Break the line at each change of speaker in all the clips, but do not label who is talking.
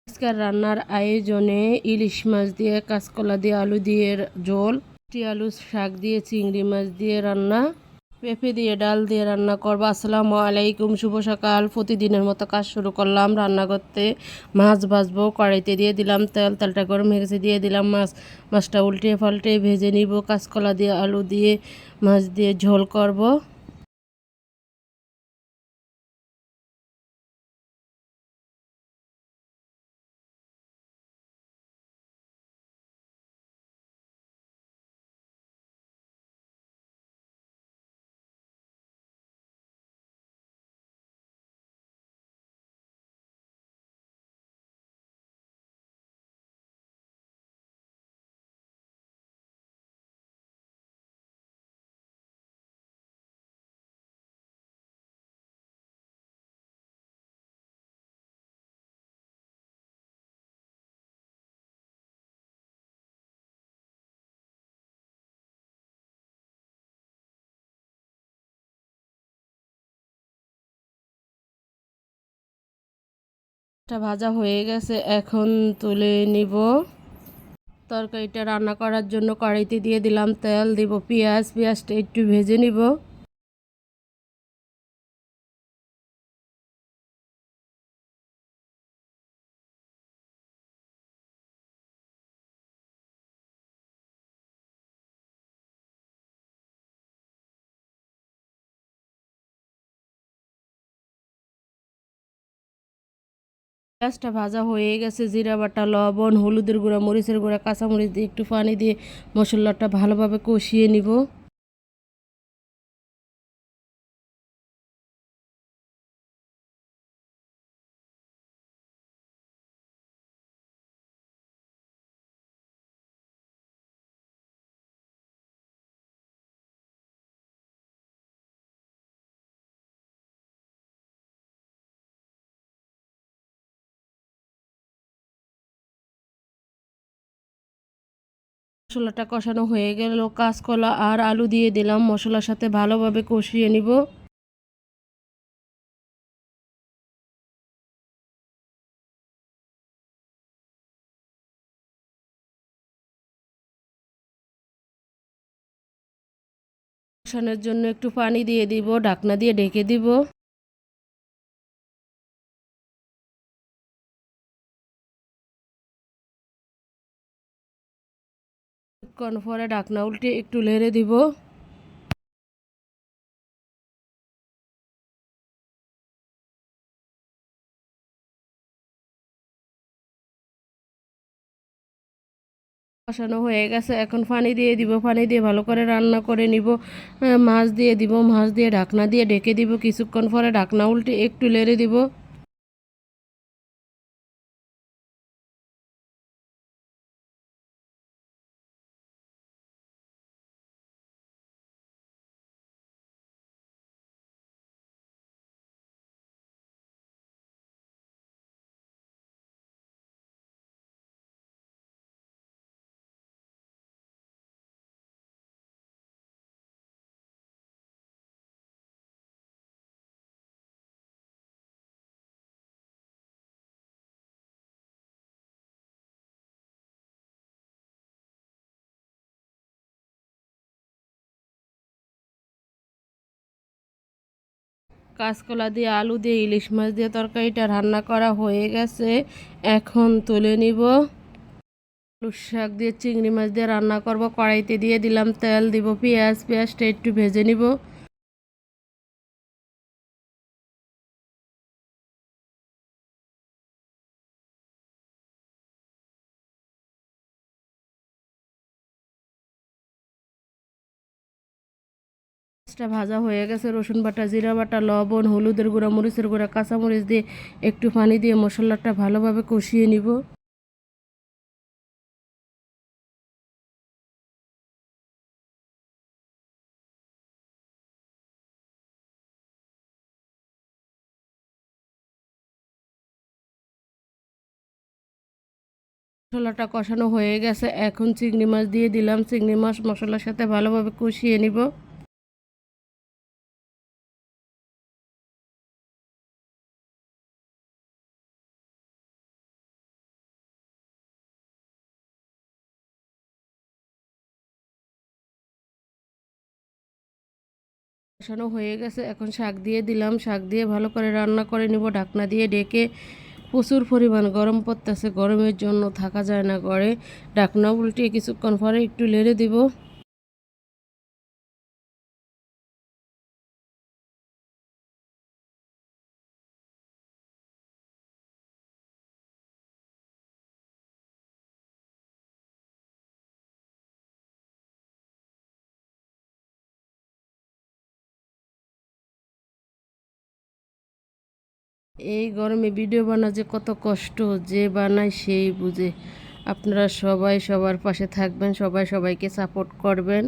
আজকের রান্নার আয়োজনে ইলিশ মাছ দিয়ে কাঁচকলা দিয়ে আলু দিয়ে ঝোল, আলু শাক দিয়ে চিংড়ি মাছ দিয়ে রান্না, পেঁপে দিয়ে ডাল দিয়ে রান্না করবো। আসসালামু আলাইকুম, শুভ সকাল। প্রতিদিনের মতো কাজ শুরু করলাম রান্না করতে। মাছ ভাজবো, কড়াইতে দিয়ে দিলাম তেল, তেলটা গরম হয়ে গেছে, দিয়ে দিলাম মাছটা উল্টিয়ে পাল্টে ভেজে নিব। কাঁচকলা দিয়ে আলু দিয়ে মাছ দিয়ে ঝোল করব। ভাজা হয়ে গেছে, এখন তুলে নিব। তরকারিটা রান্না করার জন্য কড়াইতে দিয়ে দিলাম তেল, দিব পেঁয়াজটা একটু ভেজে নিব। পেঁয়াজটা ভাজা হয়ে গেছে, জিরা বাটা, লবণ, হলুদের গুঁড়া, মরিচের গুঁড়া, কাঁচামরিচ দিয়ে একটু পানি দিয়ে মশলাটা ভালোভাবে কষিয়ে নিব। মশলাটা কষানো হয়ে গেল, কাঁচকলা আর আলু দিয়ে দিলাম, মশলার সাথে ভালোভাবে কষিয়ে নিব। কষানোর জন্য একটু পানি দিয়ে দিব, ঢাকনা দিয়ে ঢেকে দিব। কিছুক্ষণ পরে ঢাকনা উল্টে একটু নেড়ে দিব। কষানো হয়ে গেছে, এখন পানি দিয়ে দিব, পানি দিয়ে ভালো করে রান্না করে নিব। মাছ দিয়ে দিব, মাছ দিয়ে ঢাকনা দিয়ে ঢেকে দিব। কিছুক্ষণ পরে ঢাকনা উল্টে একটু নেড়ে দিব। কাঁচকলা দিয়ে আলু দিয়ে ইলিশ মাছ দিয়ে তরকারিটা রান্না করা হয়ে গেছে, এখন তুলে নিব। আলু শাক দিয়ে চিংড়ি মাছ দিয়ে রান্না করব। কড়াইতে দিয়ে দিলাম তেল, দিব পেঁয়াজটা একটু ভেজে নিব। পেঁয়াজটা ভাজা হয়ে গেছে, রসুন বাটা, জিরা বাটা, লবণ, হলুদের গুঁড়া, মরিচের গুঁড়া, কাঁচামরিচ দিয়ে একটু পানি দিয়ে মশলাটা ভালোভাবে কষিয়ে নিব। মশলাটা কষানো হয়ে গেছে, এখন চিংড়ি মাছ দিয়ে দিলাম। চিংড়ি মাছ মশলার সাথে ভালোভাবে কষিয়ে নিব। কষানো হয়ে গেছে, এখন শাক দিয়ে দিলাম। শাক দিয়ে ভালো করে রান্না করে নিব ঢাকনা দিয়ে ঢেকে। প্রচুর পরিমাণ গরম পড়তেছে, গরমের জন্য থাকা যায় না ঘরে। ঢাকনা উল্টিয়ে কিছুক্ষণ পরে একটু নেড়ে দিব। এই গরমে ভিডিও বানা যে কত কষ্ট, যে বানায় সেই বুঝে। আপনারা সবাই সবার পাশে থাকবেন, সবাই সবাইকে সাপোর্ট করবেন।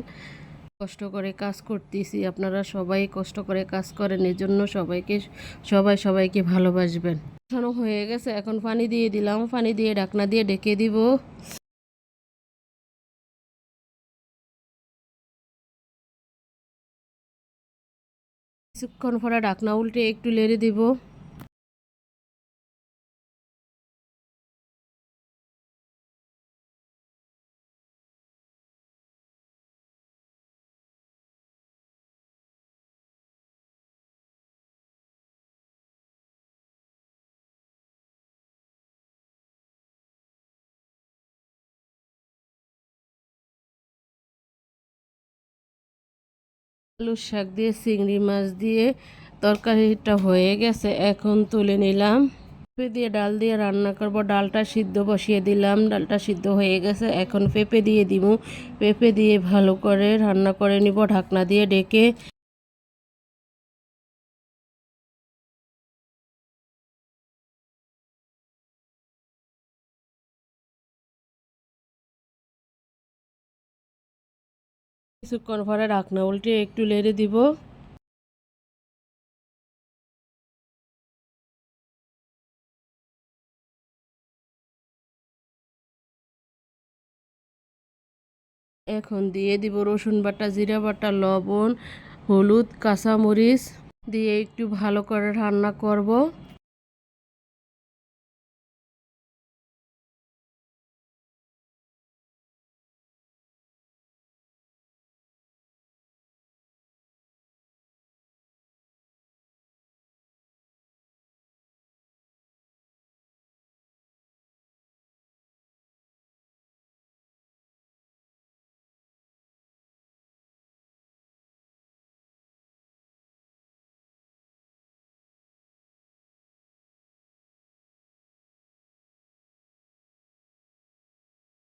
কষ্ট করে কাজ করতেছি, আপনারা সবাই কষ্ট করে কাজ করেন, এজন্য সবাই সবাইকে ভালোবাসবেন। কষানো হয়ে গেছে, এখন পানি দিয়ে দিলাম। পানি দিয়ে ঢাকনা দিয়ে ঢেকে দিব। কিছুক্ষণ পরে ঢাকনা উল্টে একটু নেড়ে দিব। আলুর শাক দিয়ে চিংড়ি মাছ দিয়ে তরকারিটা হয়ে গেছে, এখন তুলে নিলাম। পেঁপে দিয়ে ডাল দিয়ে রান্না করব। ডালটা সিদ্ধ বসিয়ে দিলাম, ডালটা সিদ্ধ হয়ে গেছে, এখন পেঁপে দিয়ে দিব। পেঁপে দিয়ে ভালো করে রান্না করে নিব ঢাকনা দিয়ে ঢেকে। কিছুক্ষণ পরে ঢাকনা উল্টে একটু নেড়ে দিব। এখন দিয়ে দিব রসুন বাটা, জিরা বাটা, লবণ, হলুদ, কাঁচামরিচ দিয়ে একটু ভালো করে রান্না করব।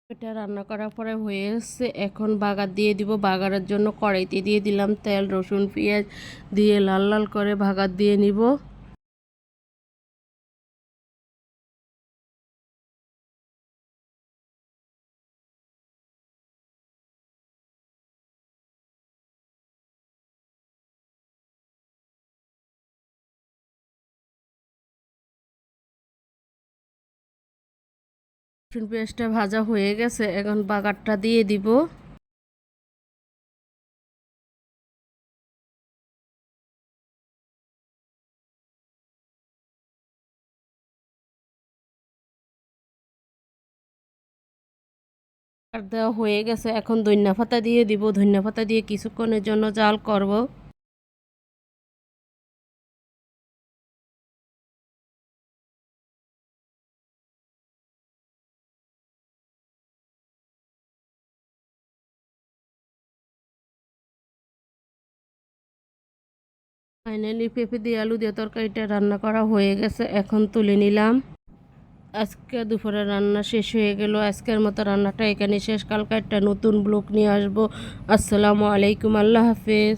এটা রান্না করার পরে হয়ে এসছে, এখন বাগার দিয়ে দিব। বাগারের জন্য কড়াইতে দিয়ে দিলাম তেল, রসুন, পেঁয়াজ দিয়ে লাল লাল করে বাগার দিয়ে নিব। রসুন পেঁয়াজটা ভাজা হয়ে গেছে, এখন বাগারটা দিয়ে দিব। আর দেওয়া হয়ে গেছে, এখন ধনিয়া পাতা দিয়ে দিব। ধনিয়া পাতা দিয়ে কিছুক্ষণের জন্য জাল করব। ফাইনালি পেঁপে দিয়ে আলু দিয়ে তরকারিটা রান্না করা হয়ে গেছে, এখন তুলে নিলাম। আজকে দুপুরে রান্না শেষ হয়ে গেল। আজকের মতো রান্নাটা এখানে শেষ। কালকে একটা নতুন ব্লগ নিয়ে আসবো। আসসালামু আলাইকুম, আল্লাহ হাফেজ।